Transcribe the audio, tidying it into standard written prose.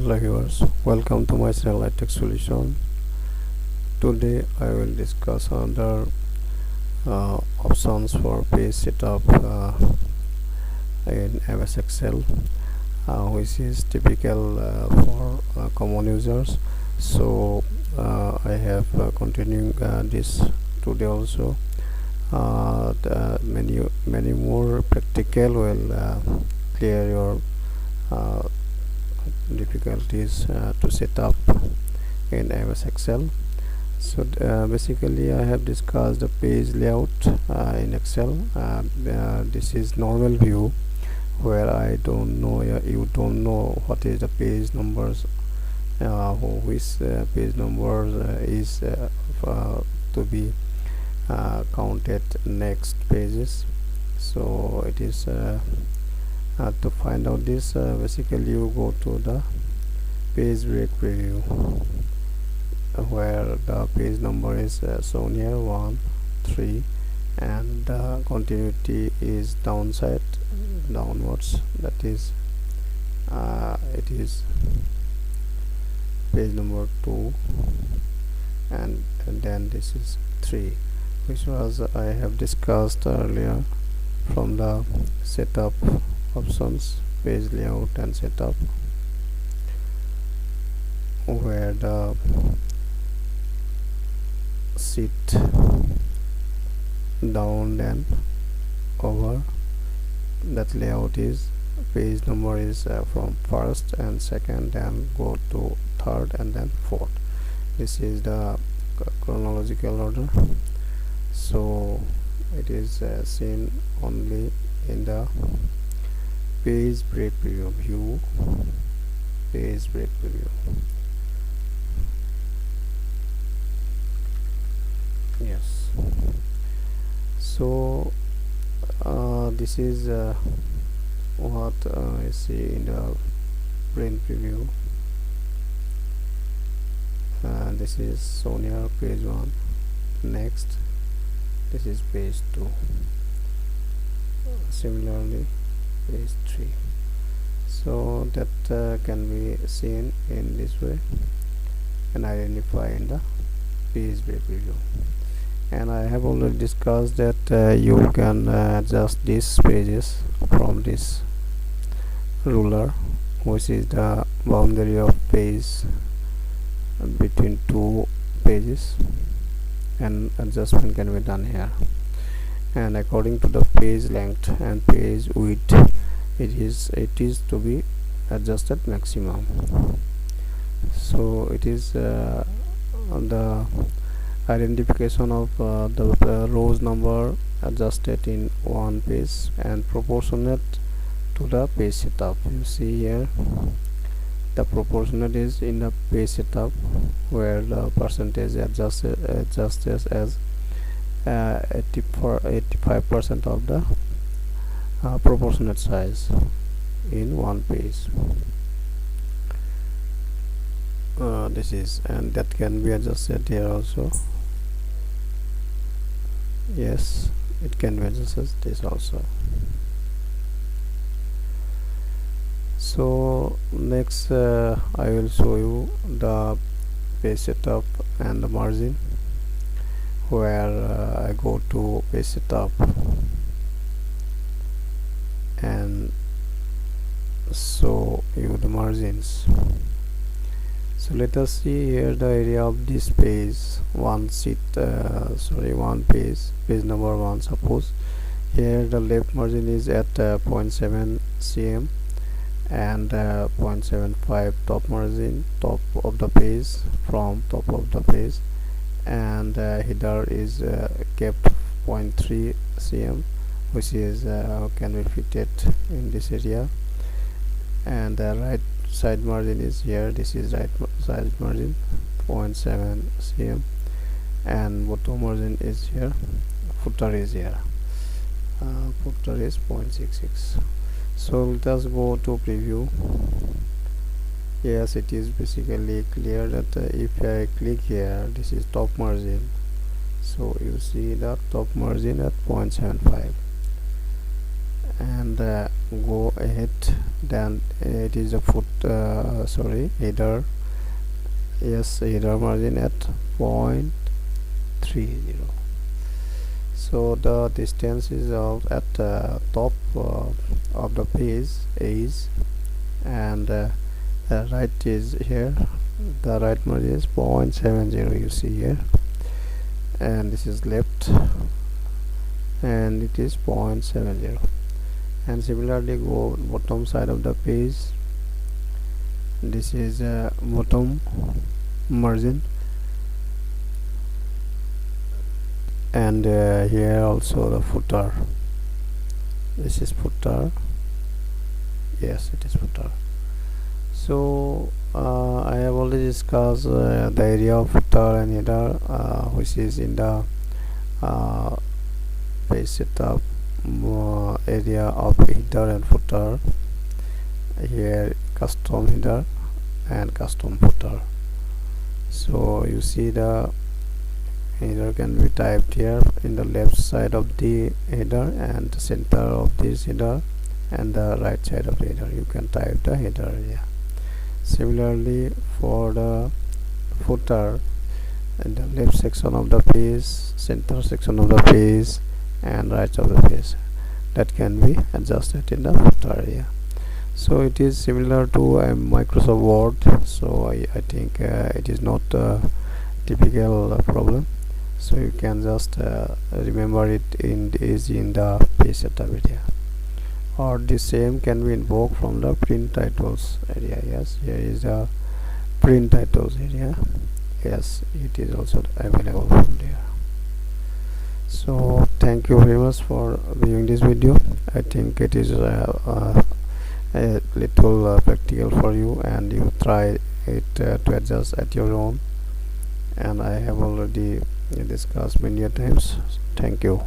Hello viewers, welcome to my channel iTech Solution. Today I will discuss other options for page setup in MS Excel, which is typical for common users. So I have continuing this today also. Many more practical will clear your difficulties to set up in MS Excel. So basically I have discussed the page layout in Excel. This is normal view where I don't know, you don't know what is the page numbers, which page numbers is to be counted next pages. So it is to find out this, basically you go to the page break preview where the page number is shown here 1 3 and the continuity is downwards, that is it is page number 2 and then this is 3, which was I have discussed earlier from the setup options, page layout and setup, where the sheet down and over, that layout is page number is from first and second, then go to third and then fourth. This is the chronological order. So it is seen only in the page break preview view, page break preview. Yes, so this is what I see in the print preview. This is shown here, page 1. Next, this is page 2. Similarly, page 3. So that can be seen in this way and identify in the page break preview. And I have already discussed that you can adjust these pages from this ruler, which is the boundary of page between two pages, and adjustment can be done here. And according to the page length and page width, it is to be adjusted maximum. So it is the identification of the rows number adjusted in one page and proportionate to the page setup. You see here the proportionate is in the page setup, where the percentage adjusted as 85% of the proportionate size in one page. This is, and that can be adjusted here also. Yes, it can be adjusted this also. So next I will show you the page setup and the margin, where I go to page setup and show you the margins. So let us see here the area of this page, one page number 1. Suppose here the left margin is at 0.7 cm and 0.75 top margin, top of the page, from top of the page, and header is kept 0.3 cm, which is can be fitted in this area, and the right side margin is here. This is right side margin 0.7 cm, and bottom margin is here. Footer is here. Footer is 0.66. So let us go to preview. Yes, it is basically clear that if I click here, this is top margin. So you see the top margin at 0.75, and go ahead, then it is a header. Yes, header margin at 0.30. So the distance is at the top of the page is, and the right is here. The right margin is 0.70, you see here, and this is left, and it is 0.70. And similarly go bottom side of the page. This is bottom margin, and here also the footer. This is footer. Yes, it is footer. So I have already discussed the area of footer and header, which is in the page setup area of header and footer. Here custom header and custom footer. So you see the header can be typed here in the left side of the header, and the center of this header, and the right side of the header you can type the header area. Similarly for the footer, in the left section of the page, center section of the page, and right of the page, that can be adjusted in the footer area. So it is similar to Microsoft Word. So I think it is not a typical problem. So you can just remember it in the page setup area. Or the same can be invoked from the print titles area. Yes, here is the print titles area. Yes, it is also available from there. So thank you very much for viewing this video. I think it is a little practical for you, and you try it to adjust at your own, and I have already discussed many times. Thank you.